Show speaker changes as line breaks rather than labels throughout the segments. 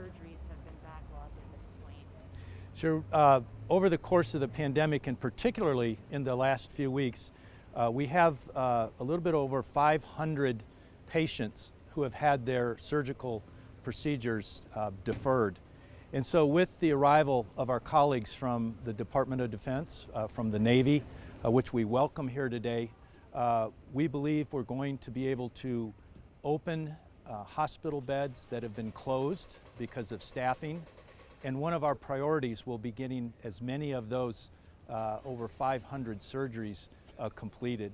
surgeries have been backlogged at this point?
Sure. Over the course of the pandemic, and particularly in the last few weeks, we have a little bit over 500 patients who have had their surgical procedures deferred. And so with the arrival of our colleagues from the Department of Defense, from the Navy, which we welcome here today, we believe we're going to be able to open hospital beds that have been closed because of staffing. And one of our priorities will be getting as many of those over 500 surgeries completed.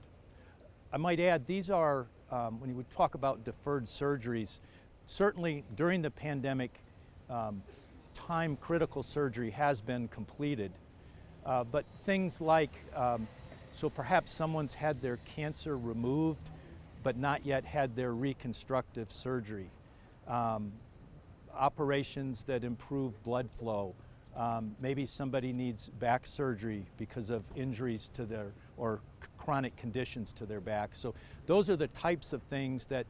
I might add, these are, when you would talk about deferred surgeries, certainly during the pandemic, time-critical surgery has been completed. But things like, so perhaps someone's had their cancer removed, but not yet had their reconstructive surgery. Operations that improve blood flow. Maybe somebody needs back surgery because of injuries to their, or chronic conditions to their back. So those are the types of things that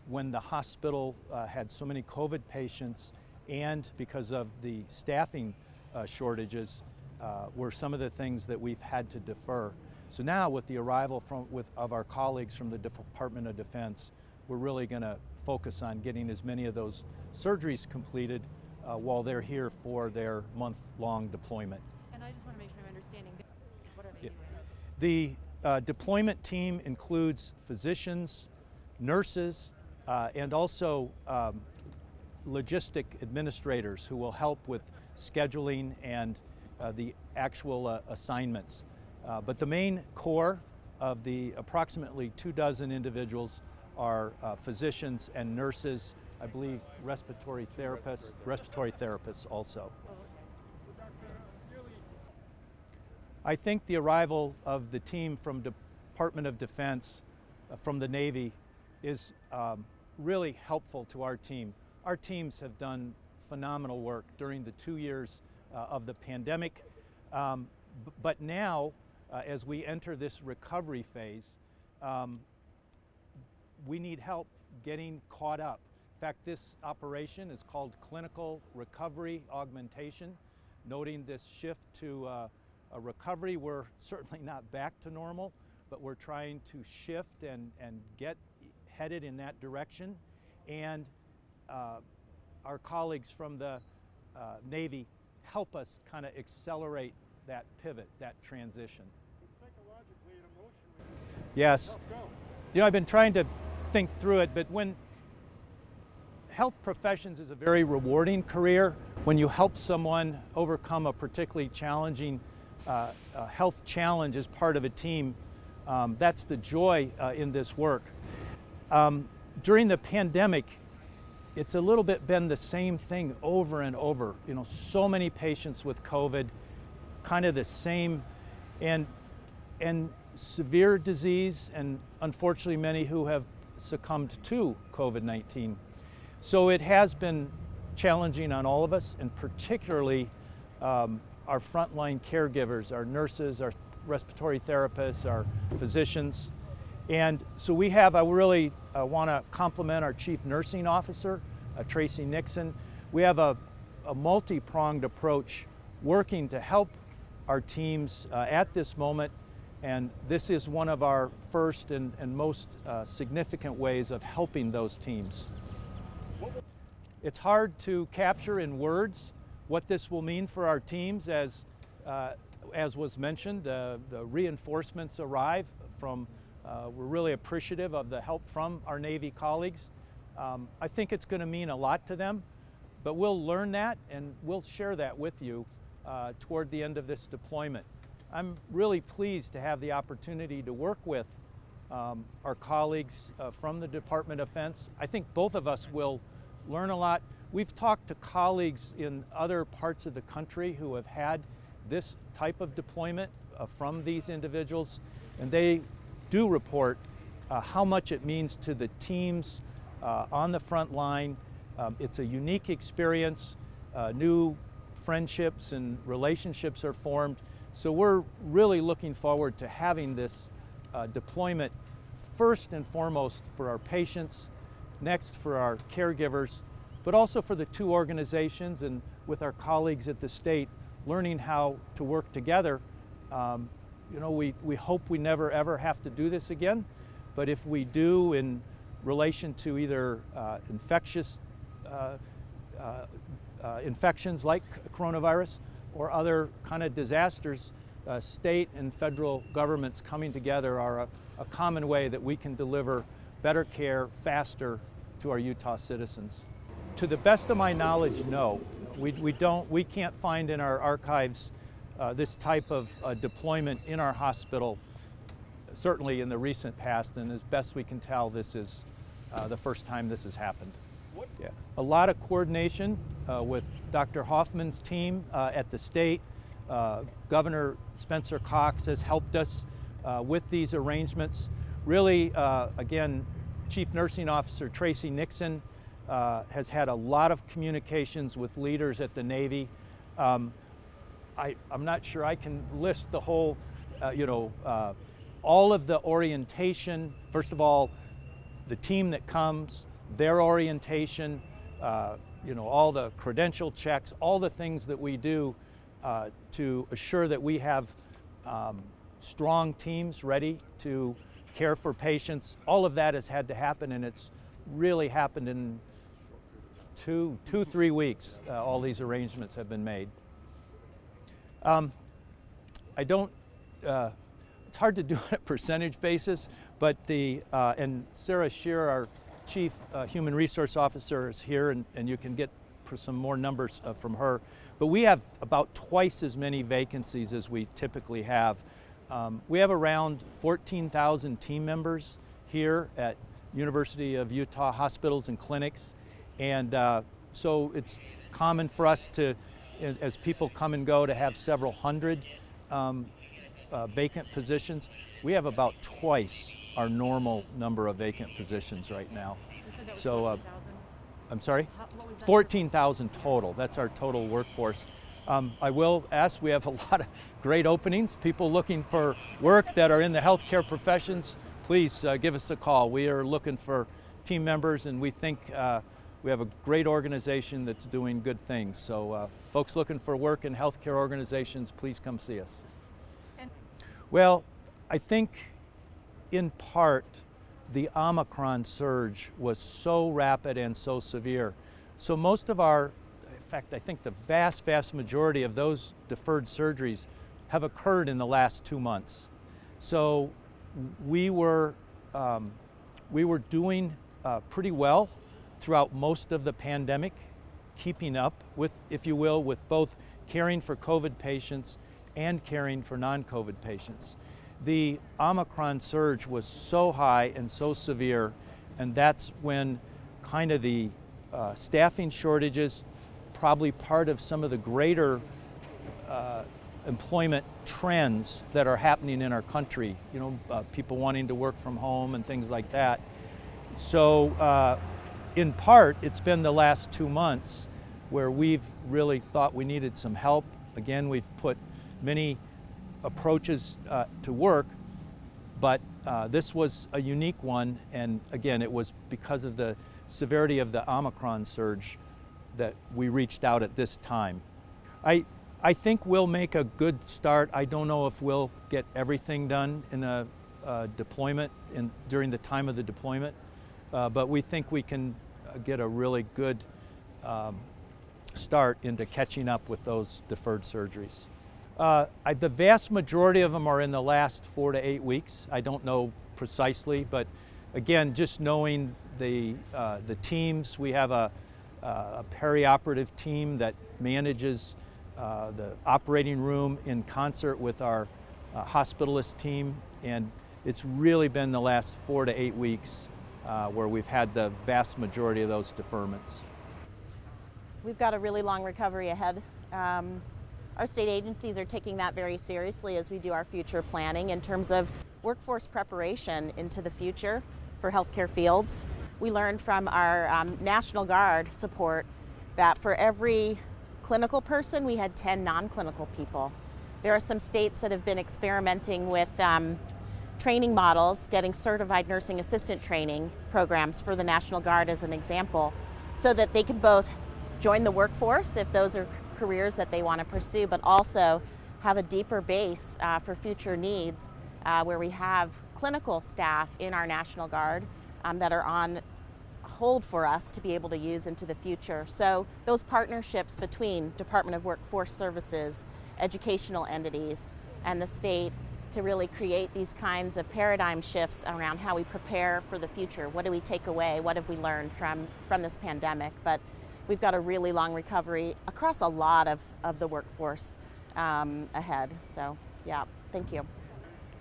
when the hospital had so many COVID patients and because of the staffing shortages were some of the things that we've had to defer. So now with the arrival of our colleagues from the Department of Defense, we're really going to focus on getting as many of those surgeries completed while they're here for their month-long deployment.
And I just want to make sure I'm understanding, what are they doing?
The deployment team includes physicians, nurses, and also logistic administrators who will help with scheduling and the actual assignments. But the main core of the approximately 24 individuals are physicians and nurses, I believe respiratory therapists also. I think the arrival of the team from Department of Defense, from the Navy, is really helpful to our team. Our teams have done phenomenal work during the 2 years of the pandemic, but now as we enter this recovery phase, we need help getting caught up. In fact, this operation is called Clinical Recovery Augmentation, noting this shift to a recovery. We're certainly not back to normal, but we're trying to shift and get headed in that direction. And our colleagues from the Navy help us kind of accelerate that pivot, that transition.
Psychologically and emotionally.
Yes. You know, I've been trying to think through it, but when health professions is a very rewarding career, when you help someone overcome a particularly challenging health challenge as part of a team, that's the joy in this work. During the pandemic, it's a little bit been the same thing over and over. You know, so many patients with COVID, kind of the same, and severe disease, and unfortunately many who have succumbed to COVID-19. So it has been challenging on all of us, and particularly our frontline caregivers, our nurses, our respiratory therapists, our physicians. And so we have, I really want to compliment our Chief Nursing Officer, Tracy Nixon. We have a multi-pronged approach working to help our teams at this moment, and this is one of our first and most significant ways of helping those teams. It's hard to capture in words what this will mean for our teams as was mentioned. The reinforcements arrive from, we're really appreciative of the help from our Navy colleagues. I think it's going to mean a lot to them, but we'll learn that and we'll share that with you toward the end of this deployment. I'm really pleased to have the opportunity to work with our colleagues from the Department of Defense. I think both of us will learn a lot. We've talked to colleagues in other parts of the country who have had this type of deployment from these individuals, and they do report how much it means to the teams on the front line. It's a unique experience. New friendships and relationships are formed. So we're really looking forward to having this deployment first and foremost for our patients, next for our caregivers, but also for the two organizations and with our colleagues at the state, learning how to work together. We hope we never ever have to do this again, but if we do in relation to either infectious infections like coronavirus or other kind of disasters, state and federal governments coming together are a common way that we can deliver better care faster to our Utah citizens. To the best of my knowledge, no. We can't find in our archives this type of deployment in our hospital, certainly in the recent past, and as best we can tell, this is the first time this has happened. Yeah. A lot of coordination with Dr. Hoffman's team at the state. Governor Spencer Cox has helped us with these arrangements. Really, again, Chief Nursing Officer Tracy Nixon has had a lot of communications with leaders at the Navy. I'm not sure I can list the whole, all of the orientation. First of all, the team that comes, their orientation, all the credential checks, all the things that we do to assure that we have strong teams ready to care for patients. All of that has had to happen, and it's really happened in 3 weeks. All these arrangements have been made. It's hard to do on a percentage basis, but and Sarah Shear, our Chief Human Resource Officer, is here, and you can get some more numbers from her. But we have about twice as many vacancies as we typically have. We have around 14,000 team members here at University of Utah hospitals and clinics, and so it's common for us to, as people come and go, to have several hundred vacant positions. We have about twice our normal number of vacant positions right now.
You said that was
So,
14,000?
I'm sorry?
What was that?
14,000 total. That's our total workforce. I will ask, we have a lot of great openings, people looking for work that are in the healthcare professions. Please give us a call. We are looking for team members, and we think we have a great organization that's doing good things. So folks looking for work in healthcare organizations, please come see us. Well, I think in part the Omicron surge was so rapid and so severe. So most of our, in fact, I think the vast majority of those deferred surgeries have occurred in the last 2 months. So we were doing pretty well throughout most of the pandemic, keeping up with, if you will, with both caring for COVID patients and caring for non-COVID patients. The Omicron surge was so high and so severe, and that's when kind of the staffing shortages, probably part of some of the greater employment trends that are happening in our country, people wanting to work from home and things like that. So in part, it's been the last 2 months where we've really thought we needed some help. Again, we've put many approaches to work, but this was a unique one, and again, it was because of the severity of the Omicron surge that we reached out at this time. I think we'll make a good start. I don't know if we'll get everything done in a deployment during the time of the deployment, but we think we can get a really good start into catching up with those deferred surgeries. The vast majority of them are in the last 4 to 8 weeks. I don't know precisely, but again, just knowing the teams, we have a perioperative team that manages the operating room in concert with our hospitalist team, and it's really been the last 4 to 8 weeks where we've had the vast majority of those deferments.
We've got a really long recovery ahead. Our state agencies are taking that very seriously as we do our future planning in terms of workforce preparation into the future for healthcare fields. We learned from our National Guard support that for every clinical person, we had 10 non-clinical people. There are some states that have been experimenting with training models, getting certified nursing assistant training programs for the National Guard as an example. so that they can both join the workforce if those are careers that they want to pursue, but also have a deeper base for future needs where we have clinical staff in our National Guard that are on hold for us to be able to use into the future. So those partnerships between Department of Workforce Services, educational entities, and the state to really create these kinds of paradigm shifts around how we prepare for the future. What do we take away? What have we learned from this pandemic? But we've got a really long recovery across a lot of the workforce ahead. So yeah, thank you.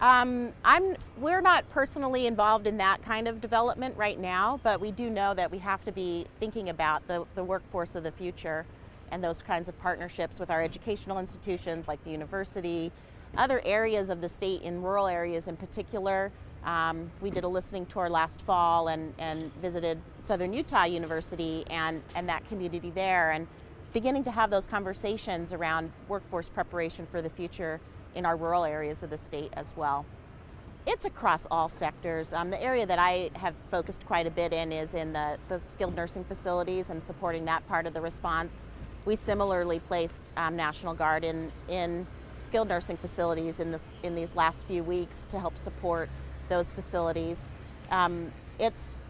We're not personally involved in that kind of development right now, but we do know that we have to be thinking about the workforce of the future and those kinds of partnerships with our educational institutions like the university, other areas of the state in rural areas in particular. We did a listening tour last fall and visited Southern Utah University and that community there, and beginning to have those conversations around workforce preparation for the future in our rural areas of the state as well. It's across all sectors. The area that I have focused quite a bit in is in the skilled nursing facilities and supporting that part of the response. We similarly placed National Guard in skilled nursing facilities in these last few weeks to help support those facilities. It's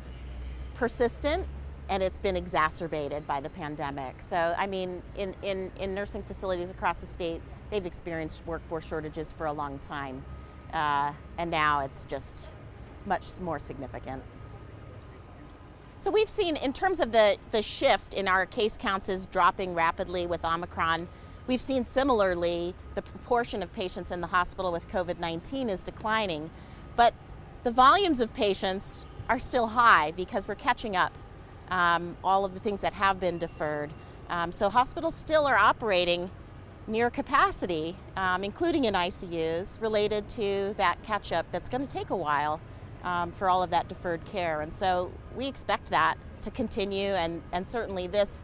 persistent and it's been exacerbated by the pandemic. So I mean, in nursing facilities across the state, they've experienced workforce shortages for a long time, and now it's just much more significant. So we've seen, in terms of the shift in our case counts is dropping rapidly with Omicron, we've seen similarly the proportion of patients in the hospital with COVID-19 is declining, but the volumes of patients are still high because we're catching up all of the things that have been deferred. So hospitals still are operating near capacity, including in ICUs, related to that catch-up that's going to take a while for all of that deferred care. And so we expect that to continue, and certainly this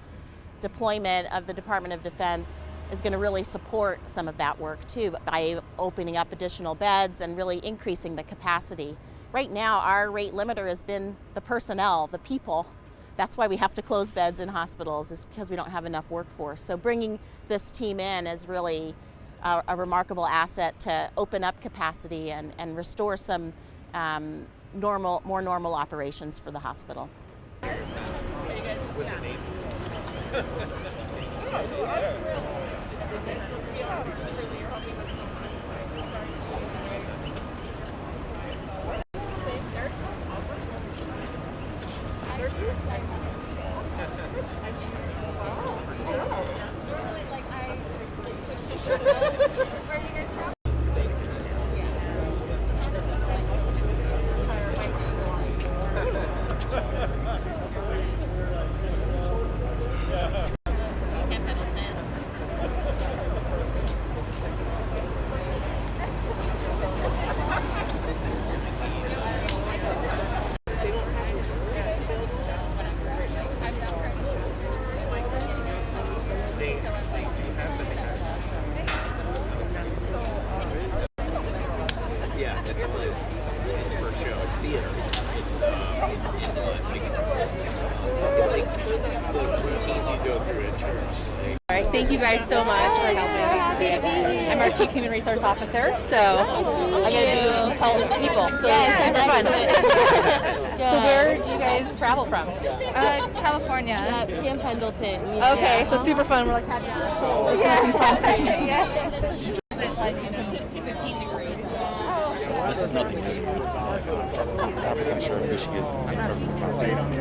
deployment of the Department of Defense is going to really support some of that work too by opening up additional beds and really increasing the capacity. Right now, our rate limiter has been the personnel, the people. That's why we have to close beds in hospitals, is because we don't have enough workforce. So bringing this team in is really a remarkable asset to open up capacity and restore some more normal operations for the hospital.
Thank you guys so much for helping today. I'm our Chief Human Resource Officer, so I get to help people. So it's super fun. So where do you guys travel from?
California.
Camp Pendleton.
Okay, so super fun. We're like happy.
It's like, 15 degrees.
This is nothing new. I'm not 100% sure who she is in terms of conversation.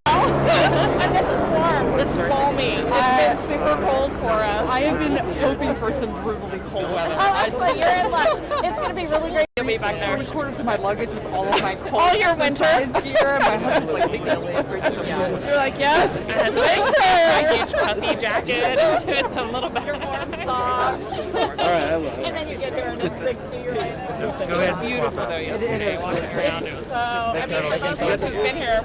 And this is warm. This is balmy. It's been super cold for us.
I have been hoping for some brutally cold weather.
Oh, actually, you're in luck. It's going to be really great to be back there.
3/4 of my luggage was all of my cold
All your winter
gear. My husband's like, think that's
You're like, yes, it's winter. Huge puffy jacket. It's a little better warm socks.
All right, I love it.
And then you get here and it's 60. You're like,
Go ahead.
it's beautiful though yesterday walking around. It was so, I mean, for those of us who've been here,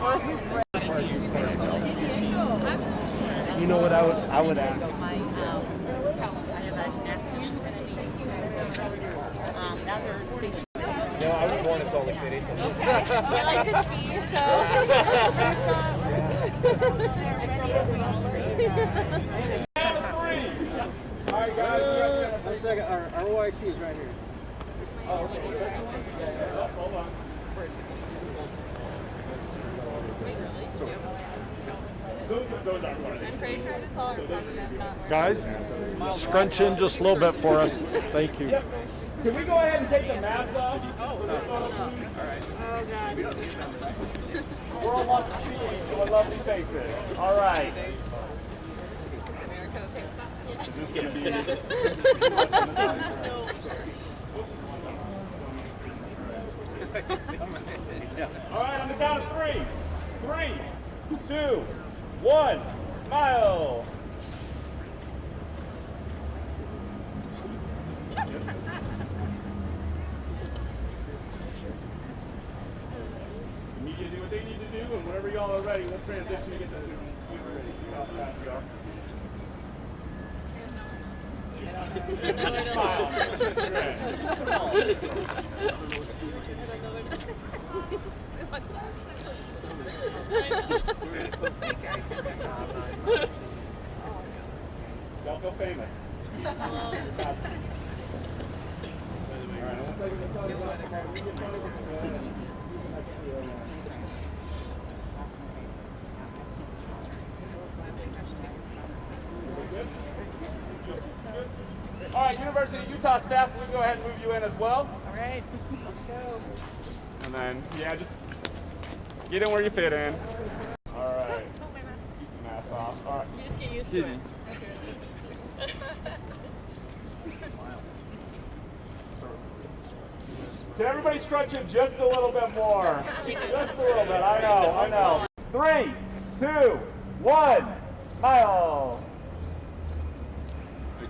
You know what I would ask? No, I was born in Salt Lake City, so.
I like to ski, so.
All right, guys. One second. Our OIC is right here.
Hold on. Those aren't one of these.
Guys, scrunch in just a little bit for us. Thank you.
Can we go ahead and take the masks off? We're all want to see your lovely faces. All right. Is this going to be All right, on the count of 3. 3, 2, 1. Smile. Media do what they need to do, and whenever y'all are ready, we'll transition to get the ready. See how fast you are. Smile. Y'all feel famous. All right, University of Utah staff, we'll go ahead and move you in as well.
All right, let's go.
And then, yeah, just get in where you fit in. All right. Keep the mask off. All right.
You just get used to it.
Can everybody scrunch in just a little bit more? Just a little bit. I know. 3, 2, 1. Smile.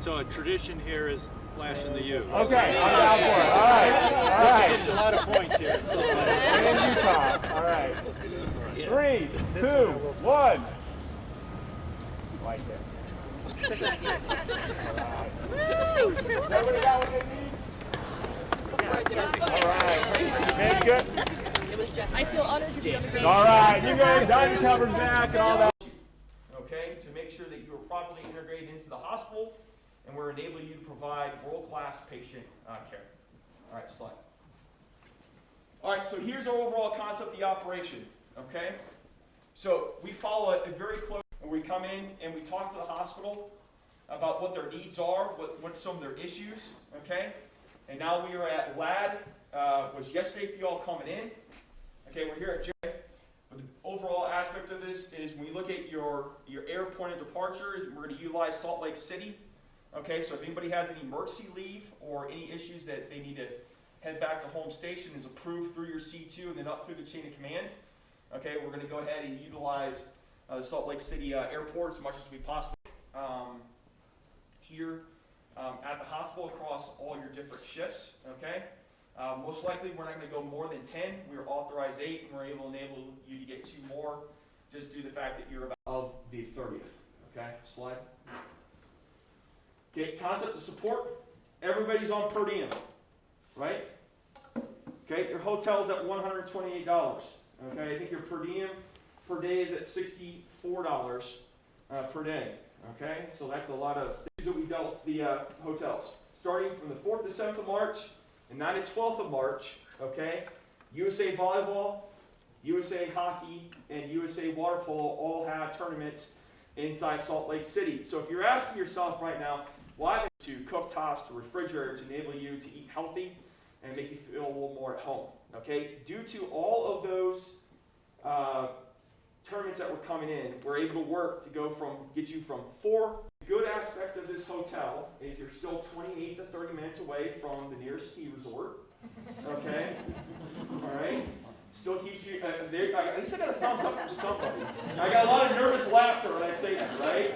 So a tradition here is flashing the U.
Okay, I'm down for it. All right.
It's a lot of points here.
In Utah. All right. 3, 2, 1. Like it. Everybody got what they need? All right. Very good.
I feel honored to be on the ground.
All right, you guys, dive covers back and all that.
Okay, to make sure that you are properly integrated into the hospital and we're enabling you to provide world-class patient care. All right, slide. All right, so here's our overall concept of the operation, okay? So we follow it very close, and we come in and we talk to the hospital about what their needs are, what's some of their issues, okay? And now we are at LAD, was yesterday for you all coming in. Okay, we're here at J. But the overall aspect of this is when you look at your air point of departure, we're going to utilize Salt Lake City. Okay, so if anybody has any emergency leave or any issues that they need to head back to home station is approved through your C2 and then up through the chain of command. Okay, we're going to go ahead and utilize the Salt Lake City airport as much as we possibly here at the hospital across all your different shifts. Okay, most likely we're not going to go more than 10. We're authorized 8, and we're able to enable you to get 2 more just due to the fact that you're about of the 30th. Okay, slide. Okay, concept of support. Everybody's on per diem, right? Okay, your hotel's at $128. Okay, I think your per diem per day is at $64 per day. Okay, so that's a lot of things that we dealt the hotels. Starting from the 4th to 7th of March and 9th to 12th of March, okay, USA Volleyball, USA Hockey, and USA Water Polo all have tournaments inside Salt Lake City. So if you're asking yourself right now, why to cooktops, to refrigerators to enable you to eat healthy and make you feel a little more at home, okay? Due to all of those tournaments that were coming in, we're able to work to get you from 4. Good aspect of this hotel is you're still 28 to 30 minutes away from the nearest ski resort, okay? All right? Still keeps you, at least I got a thumbs up from somebody. I got a lot of nervous laughter when I say that, right?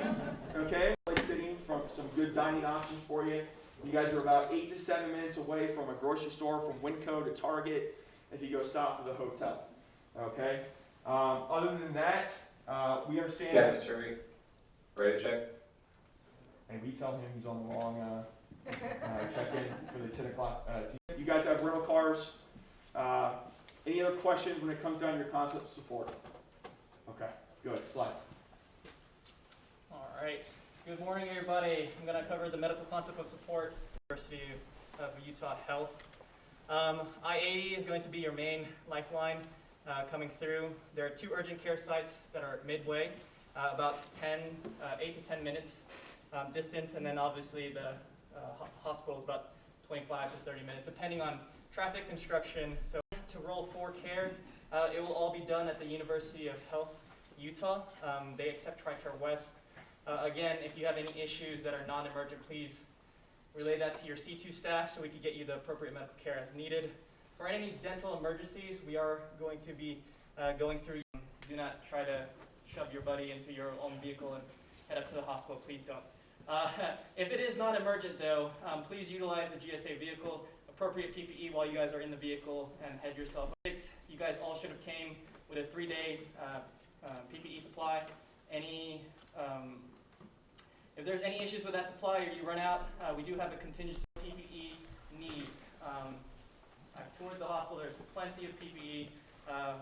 Okay? Like sitting from some good dining options for you. You guys are about 8 to 7 minutes away from a grocery store, from Winco to Target, if you go south of the hotel. Okay? Other than that, we understand.
Captain Sherry, ready to check?
And we tell him he's on the wrong check-in for the 10 o'clock. You guys have rental cars. Any other questions when it comes down to your concept of support? Okay, good. Good, slide.
All right. Good morning, everybody. I'm going to cover the medical concept of support, University of Utah Health. I-80 is going to be your main lifeline coming through. There are 2 urgent care sites that are midway, about 8 to 10 minutes distance, and then obviously the hospital is about 25 to 30 minutes, depending on traffic construction. So to roll 4 care, it will all be done at the University of Health, Utah. They accept TRICARE West. Again, if you have any issues that are non-emergent, please relay that to your C2 staff so we can get you the appropriate medical care as needed. For any dental emergencies, we are going to be going through. Do not try to shove your buddy into your own vehicle and head up to the hospital. Please don't. If it is non-emergent, though, please utilize the GSA vehicle, appropriate PPE while you guys are in the vehicle, and head yourself. You guys all should have came with a 3-day PPE supply. If there's any issues with that supply or you run out, we do have a contingency PPE needs. I've toured the hospital. There's plenty of PPE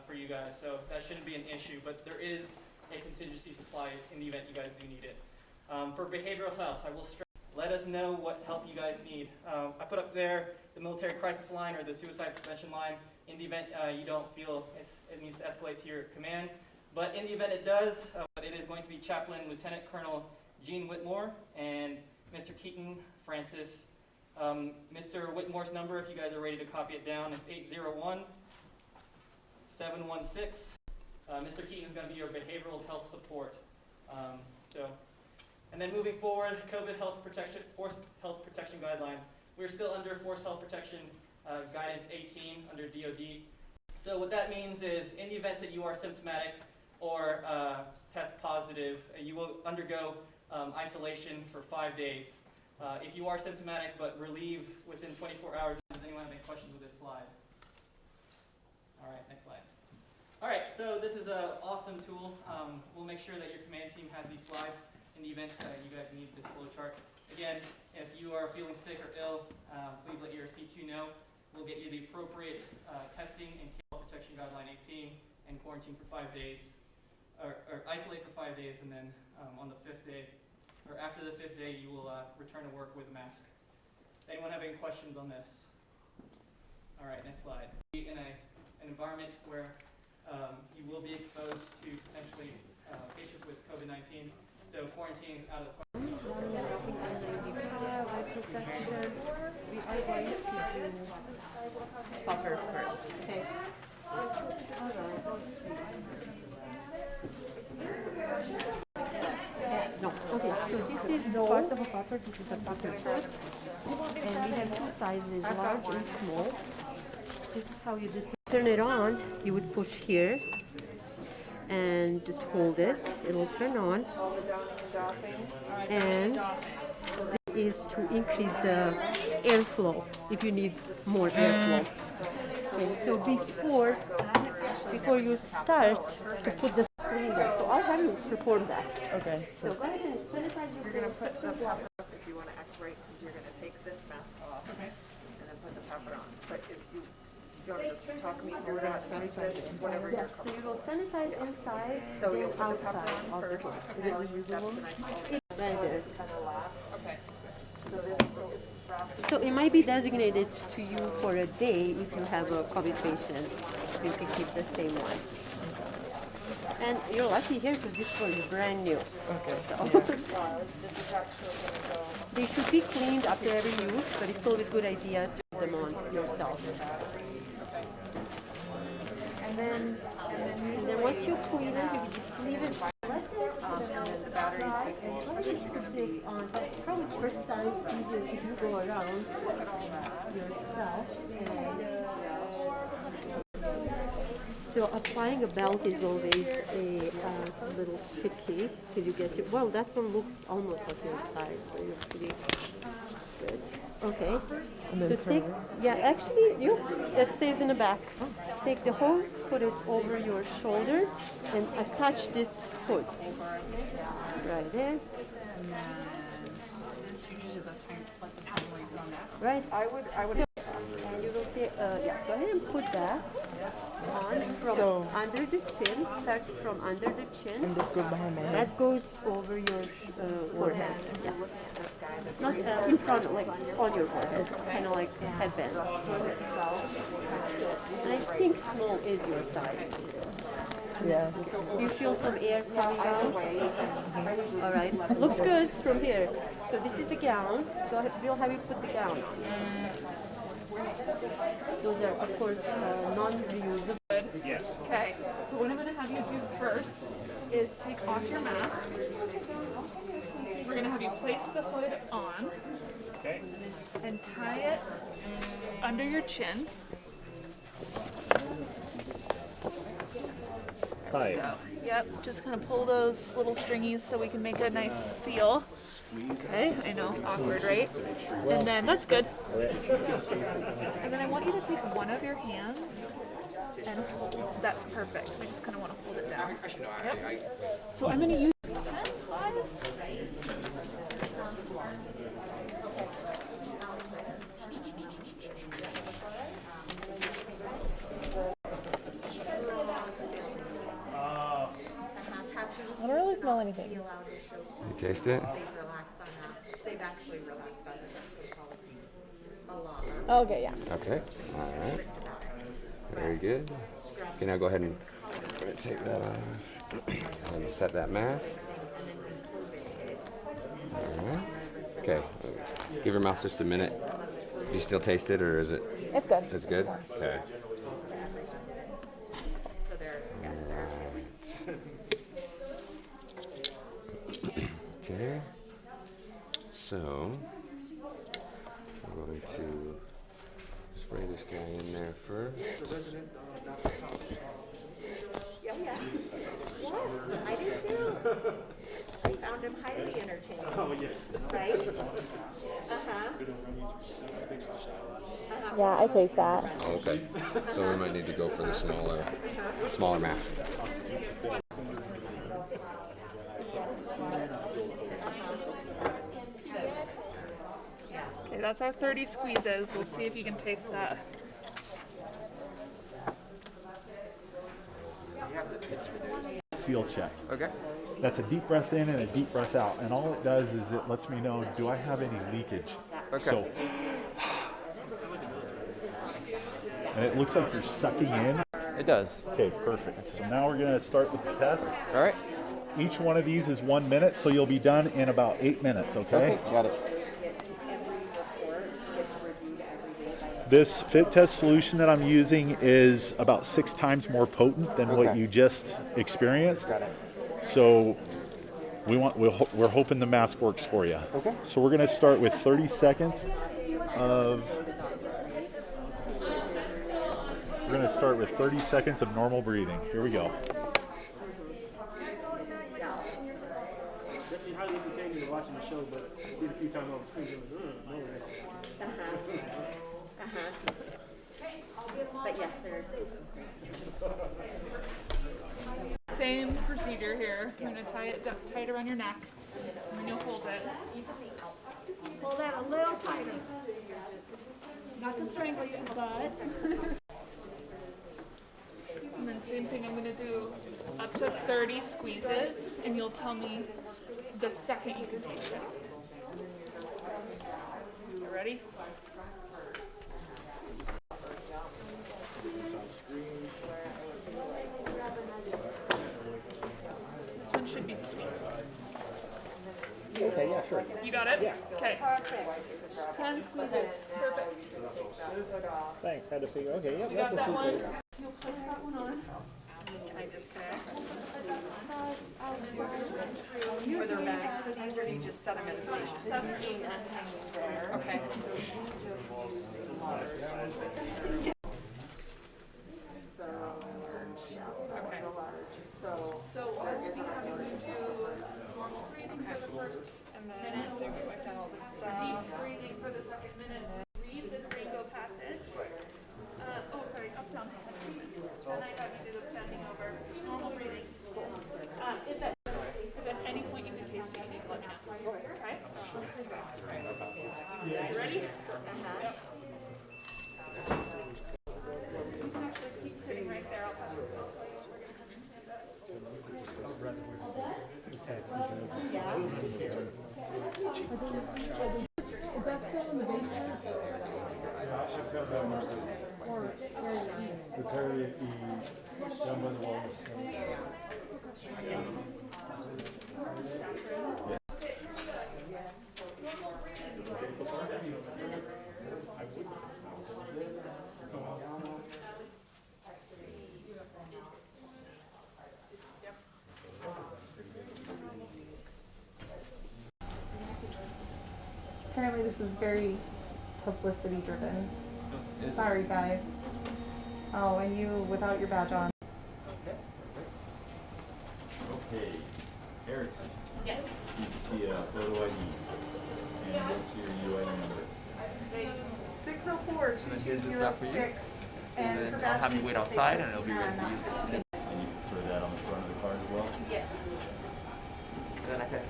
for you guys, so that shouldn't be an issue. But there is a contingency supply in the event you guys do need it. For behavioral health, I will stress, let us know what help you guys need. I put up there the military crisis line or the suicide prevention line in the event you don't feel it needs to escalate to your command. But in the event it does, it is going to be Chaplain Lieutenant Colonel Gene Whitmore and Mr. Keaton Francis. Mr. Whitmore's number, if you guys are ready to copy it down, is 801-716. Mr. Keaton is going to be your behavioral health support. And then moving forward, COVID health protection, force health protection guidelines. We're still under Force Health Protection Guidance 18 under DOD. So what that means is, in the event that you are symptomatic or test positive, you will undergo isolation for 5 days. If you are symptomatic but relieve within 24 hours, does anyone have any questions with this slide? All right, next slide. All right, so this is an awesome tool. We'll make sure that your command team has these slides in the event you guys need this flow chart. Again, if you are feeling sick or ill, please let your C2 know. We'll get you the appropriate testing and health protection guideline 18 and quarantine for 5 days, or isolate for 5 days, and then on the 5th day, or after the 5th day, you will return to work with a mask. Anyone have any questions on this? All right, next slide. In an environment where you will be exposed to potentially patients with COVID-19, so quarantine is out of the question.
We are going to do buffer first. Okay. No. Okay, so this is part of a buffer. This is a buffer first. And we have 2 sizes, large and small. This is how you do it. Turn it on. You would push here and just hold it. It'll turn on. And it is to increase the airflow if you need more airflow. Okay, so before you start to put the cleaner, so I'll have you perform that. Okay. So go ahead and sanitize your.
You're going to put the pepper up if you want to act right, because you're going to take this mask off and then put the pepper on. But if you don't just talk me through that, this, whatever you're
Yes, so you will sanitize inside,
So
then
you'll put the
outside
pepper on
of the
first,
box.
and then you use that tonight.
Right there.
Kind of last. Okay. So this is wrapped.
So it might be designated to you for a day if you have a COVID patient. You can keep the same one. And you're lucky here because this one is brand new. Okay. So
This is actually going to go.
they should be cleaned after every use, but it's always a good idea to put them on yourself. And then once you clean it, you can just leave it.
The batteries.
And why don't you put this on? Probably first time it's easiest if you go around yourself. So applying a belt is always a little tricky till you get it. Well, that one looks almost like your size, so you're pretty good. Okay. So take, actually, that stays in the back. Take the hose, put it over your shoulder, and attach this foot. Right there. Right.
I would.
So, and you will take, yes, go ahead and put that. on from under the chin, starts from under the chin.
And this goes behind my head.
That goes over your forehead. Yes. Not in front, like on your forehead, kind of like a headband. And I think small is your size.
Yeah.
You feel some air coming out? All right. Looks good from here. So this is the gown. Go ahead. We'll have you put the gown on. Those are, of course, non-reusable.
Yes. Okay. So what I'm going to have you do first is take off your mask. We're going to have you place the hood on.
Okay.
And tie it under your chin.
Tight.
Yep, just kind of pull those little stringies so we can make a nice seal. Okay, I know, awkward, right? And then, that's good. And then I want you to take one of your hands and hold. That's perfect. I just kind of want to hold it down. Yep. So I'm going to use 10, 5.
I don't really smell anything.
You taste it?
They've actually relaxed on the dress code policy a lot.
Okay, yeah.
Okay. All right. Very good. Okay, now go ahead and take that off and set that mask. All right. Okay. Give your mouth just a minute. Do you still taste it, or is it?
It's good.
It's good? Okay.
So they're, yes,
Okay. So, we're going to spray this guy in there first.
Yes, I do too. I found him highly entertaining.
Oh, yes.
Right? Uh-huh.
Yeah, I taste that.
Okay. So we might need to go for the smaller mask.
Okay, that's our 30 squeezes. We'll see if you can taste that.
Seal check.
Okay.
That's a deep breath in and a deep breath out. And all it does is it lets me know, do I have any leakage?
Okay.
So, and it looks like you're sucking in.
It does.
Okay, perfect. So now we're going to start with the test.
All right.
Each one of these is 1 minute, so you'll be done in about 8 minutes, okay?
Got it.
This fit test solution that I'm using is about 6 times more potent than what you just experienced.
Got it.
So we're hoping the mask works for you.
Okay.
So we're going to start with 30 seconds of normal breathing. Here we go.
Definitely highly entertaining watching the show, but did a few times on the screen.
But yes, there's some places.
Same procedure here. I'm going to tie it tight around your neck, and then you'll hold it.
Hold that a little tighter. Not to strangle you, but.
And then same thing, I'm going to do up to 30 squeezes, and you'll tell me the second you can taste it. You ready? This one should be sweet.
Okay, yeah, sure.
You got it?
Yeah.
Okay. 10 squeezes. Perfect.
Thanks. Had to figure. Okay, yeah,
You
that's
got
a
that
sweet
one?
taste.
You'll place that one on.
Can I disconnect? Were there bags for these, or do you just set them in the station?
17.
Okay.
So we're going to be having you do normal breathing for the first minute, deep breathing for the second minute. Read this rainbow passage. Sorry, up, down. Then I have you do the bending over. Normal breathing. If at any point you can taste it, you need to let me know. Okay? You ready? Yep. You can actually keep sitting
Is that still in the basement?
It's already down by the wall.
Apparently this is very publicity driven. Sorry guys. Oh, and you without your badge on.
Okay, Erickson.
Yes.
Need to see a photo ID. And what's your UID number?
604-2206. And her
I'll
badge
have you
needs
wait
to
outside
say
and it'll be ready for you.
Christina,
And you prefer that on the front of the card as well?
Yes.
Then I can.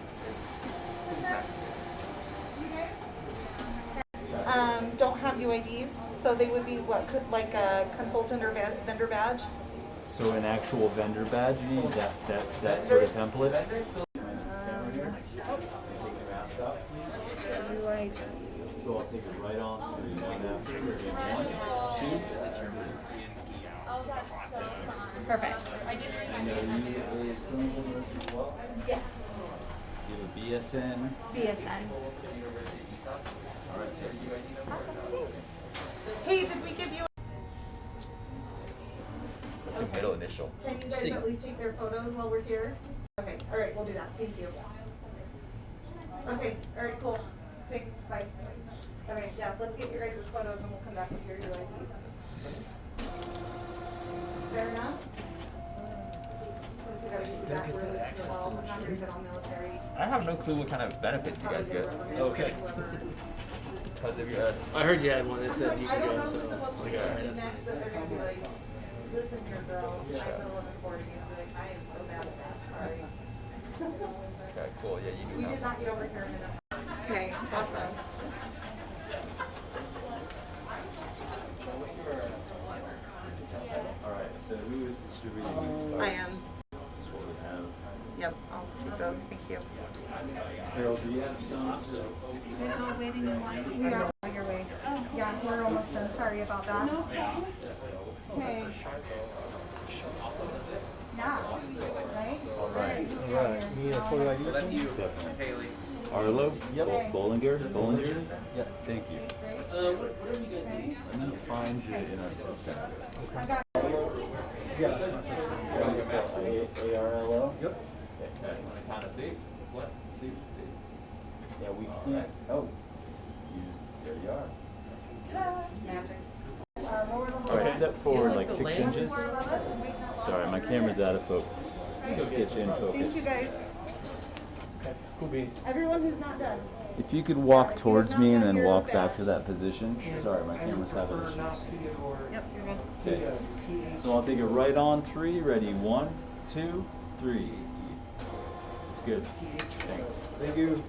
Don't have UIDs, so they would be what, like a consultant or vendor badge?
So an actual vendor badge, you need that sort of template? Take your mask off. So I'll take it right off. 3, 1 after. 1, 2.
Perfect.
And are you a clinical nurse as well?
Yes.
You have a BSN?
BSN.
All right.
Hey, did we give you?
What's your middle initial?
Can you guys at least take their photos while we're here? Okay, all right, we'll do that. Thank you. Okay, all right, cool. Thanks. Bye. Okay, yeah, let's get your guys' photos and we'll come back with your UIDs. Fair enough? Since we gotta use that room as well, I'm not very good on military.
I have no clue what kind of benefits you guys get.
Okay.
Because of your.
I heard you had one that said you
I
could
don't know
go,
who's
so.
supposed to be
Okay,
sitting
that's
next,
nice.
but they're gonna be like, listen here, girl, I said 1140, and I'll be like, I am so bad at that, sorry.
Okay, cool. Yeah, you do
We
have
did not get over here in enough. Okay, awesome.
All right, so who is distributing these cards?
I am.
So we have.
Yep, I'll take those, thank you.
Harold, do you have some?
You guys all waiting in line?
We are on your way. Yeah, we're almost done, sorry about that. Okay. Yeah, right?
All right.
All right. Need a photo ID?
That's you.
Definitely.
Haley.
Arlo?
Yep.
Bollinger? Bollinger? Yeah, thank you.
What are you guys doing?
I'm gonna find you in our system.
I got
Yeah.
ARLO?
Yep.
Okay. Count of 3. What? 2, 3.
Yeah, we can't. Oh. There you are.
It's magic.
All right, step forward like 6 inches. Sorry, my camera's out of focus. Let's get you in focus.
Thank you guys.
Cool beans.
Everyone who's not done.
If you could walk towards me and then walk back to that position. Sorry, my camera's having issues.
Yep, you're good.
Okay. So I'll take it right on 3. Ready? 1, 2, 3. It's good. Thanks.
Thank you.